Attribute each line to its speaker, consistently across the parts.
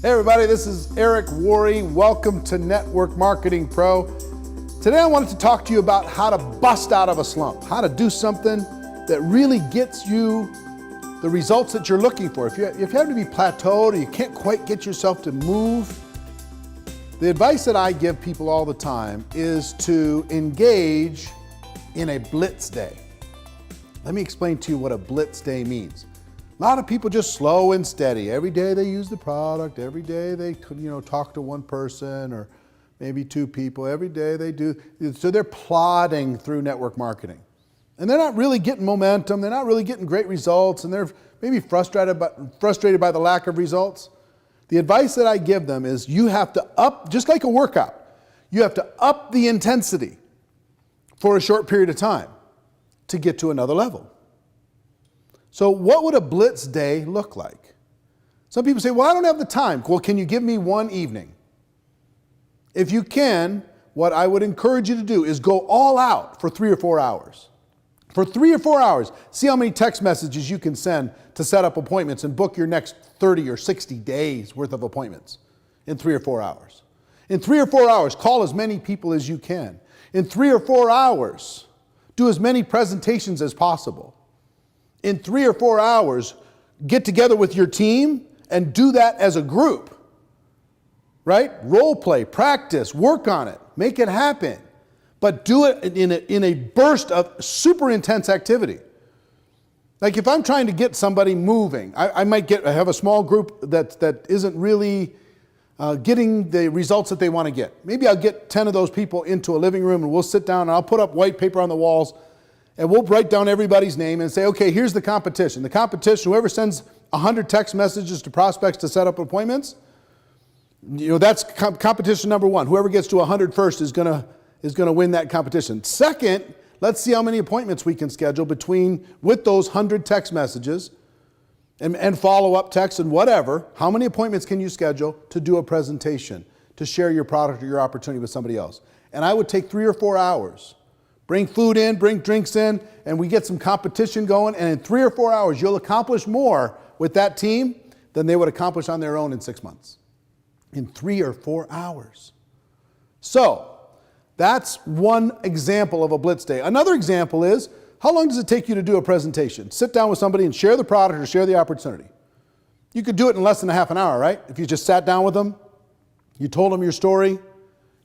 Speaker 1: Hey everybody, this is Eric Worre. Welcome to Network Marketing Pro. Today I wanted to talk to you about how to bust out of a slump, how to do something that really gets you the results that you're looking for. If you happen to be plateaued or you can't quite get yourself to move, the advice that I give people all the time is to engage in a blitz day. Let me explain to you what a blitz day means. A lot of people just slow and steady. Every day they use the product. Every day they talk to one person or maybe two people. Every day they do. So they're plodding through network marketing. And they're not really getting momentum. They're not really getting great results. And they're maybe frustrated by the lack of results. The advice that I give them is you have to up, just like a workout, you have to up the intensity for a short period of time to get to another level. So what would a blitz day look like? Some people say, well, I don't have the time. Well, can you give me one evening? If you can, what I would encourage you to do is go all out for 3 or 4 hours. For 3 or 4 hours, see how many text messages you can send to set up appointments and book your next 30 or 60 days worth of appointments in 3 or 4 hours. In 3 or 4 hours, call as many people as you can. In 3 or 4 hours, do as many presentations as possible. In 3 or 4 hours, get together with your team and do that as a group, right? Role play, practice, work on it, make it happen. But do it in a burst of super intense activity. Like if I'm trying to get somebody moving, I have a small group that isn't really getting the results that they want to get. Maybe I'll get 10 of those people into a living room and we'll sit down and I'll put up white paper on the walls and we'll write down everybody's name and say, okay, here's the competition. The competition, whoever sends 100 text messages to prospects to set up appointments, that's competition number one. Whoever gets to 100 first is gonna win that competition. Second, let's see how many appointments we can schedule with those 100 text messages and follow-up texts and whatever. How many appointments can you schedule to do a presentation, to share your product or your opportunity with somebody else? And I would take 3 or 4 hours. Bring food in, bring drinks in, and we get some competition going. And in 3 or 4 hours, you'll accomplish more with that team than they would accomplish on their own in 6 months. In 3 or 4 hours. So that's one example of a blitz day. Another example is, how long does it take you to do a presentation? Sit down with somebody and share the product or share the opportunity. You could do it in less than a half an hour, right? If you just sat down with them, you told them your story,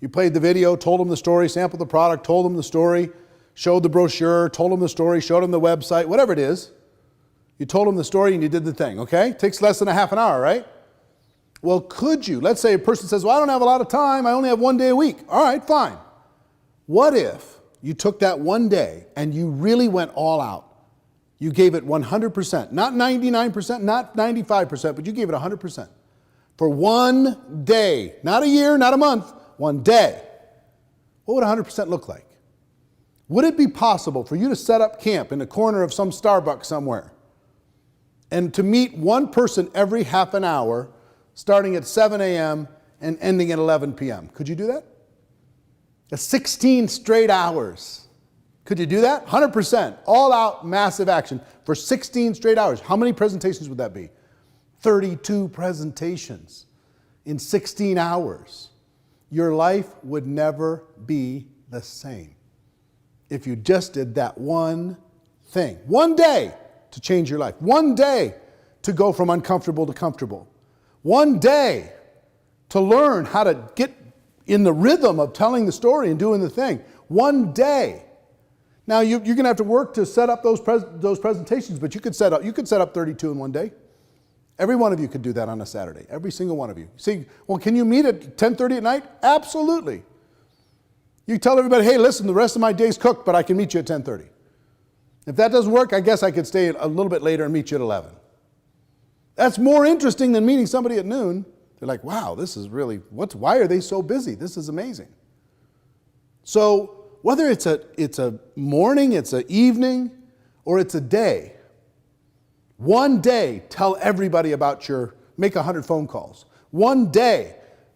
Speaker 1: you played the video, told them the story, sampled the product, told them the story, showed the brochure, told them the story, showed them the website, whatever it is. You told them the story and you did the thing, okay? Takes less than a half an hour, right? Well, could you? Let's say a person says, well, I don't have a lot of time. I only have 1 day a week. All right, fine. What if you took that 1 day and you really went all out? You gave it 100%, not 99%, not 95%, but you gave it 100%. For 1 day, not a year, not a month, 1 day. What would 100% look like? Would it be possible for you to set up camp in the corner of some Starbucks somewhere and to meet one person every half an hour, starting at 7 a.m. and ending at 11 p.m.? Could you do that? That's 16 straight hours. Could you do that? 100%. All out massive action for 16 straight hours. How many presentations would that be? 32 presentations in 16 hours. Your life would never be the same if you just did that one thing. 1 day to change your life. 1 day to go from uncomfortable to comfortable. 1 day to learn how to get in the rhythm of telling the story and doing the thing. 1 day. Now you're going to have to work to set up those presentations, but you could set up 32 in 1 day. Every one of you could do that on a Saturday. Every single one of you. See, well, can you meet at 10:30 at night? Absolutely. You tell everybody, hey, listen, the rest of my day's cooked, but I can meet you at 10:30. If that doesn't work, I guess I could stay a little bit later and meet you at 11. That's more interesting than meeting somebody at noon. They're like, wow, this is really, why are they so busy? This is amazing. So whether it's a morning, it's an evening, or it's a day, 1 day, tell everybody about make 100 phone calls. 1 day,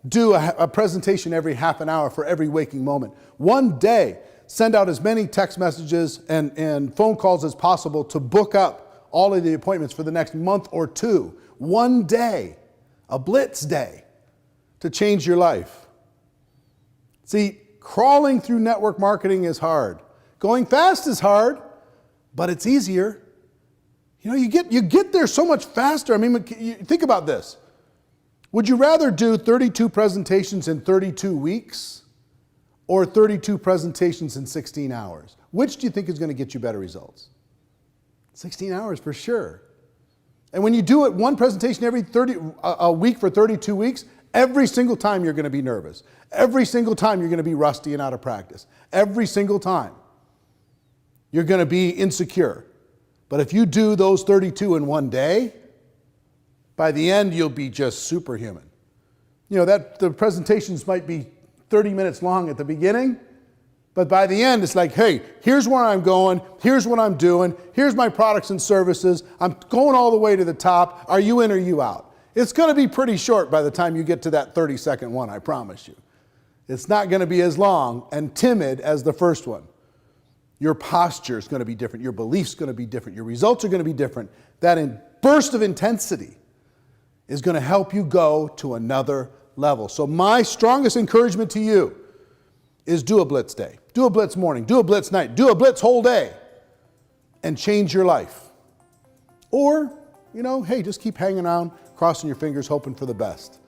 Speaker 1: do a presentation every half an hour for every waking moment. 1 day, send out as many text messages and phone calls as possible to book up all of the appointments for the next month or two. 1 day a Blitz day to change your life. See, crawling through network marketing is hard. Going fast is hard, but it's easier. You know, you get there so much faster. I mean, think about this. Would you rather do 32 presentations in 32 weeks or 32 presentations in 16 hours? Which do you think is going to get you better results? 16 hours for sure. And when you do it one presentation a week for 32 weeks, every single time you're going to be nervous. Every single time you're going to be rusty and out of practice. Every single time you're going to be insecure. But if you do those 32 in one day, by the end you'll be just superhuman. You know, the presentations might be 30 minutes long at the beginning, but by the end it's like, hey, here's where I'm going, here's what I'm doing, here's my products and services, I'm going all the way to the top, are you in or you out? It's going to be pretty short by the time you get to that 30-second one, I promise you. It's not going to be as long and timid as the first one. Your posture is going to be different, your belief's going to be different, your results are going to be different. That burst of intensity is going to help you go to another level. So my strongest encouragement to you is do a Blitz day. Do a Blitz morning, do a Blitz night, do a Blitz whole day and change your life. Or, you know, hey, just keep hanging around, crossing your fingers, hoping for the best.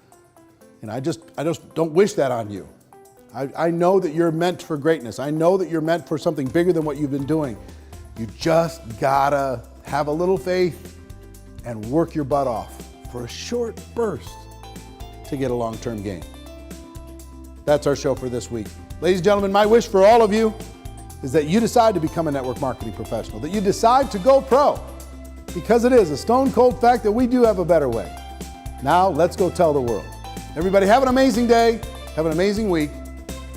Speaker 1: And I just don't wish that on you. I know that you're meant for greatness. I know that you're meant for something bigger than what you've been doing. You just gotta have a little faith and work your butt off for a short burst to get a long-term gain. That's our show for this week. Ladies and gentlemen, my wish for all of you is that you decide to become a network marketing professional, that you decide to go pro, because it is a stone cold fact that we do have a better way. Now, let's go tell the world. Everybody have an amazing day, have an amazing week.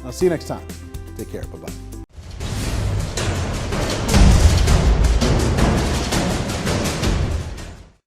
Speaker 1: I'll see you next time. Take care, bye-bye.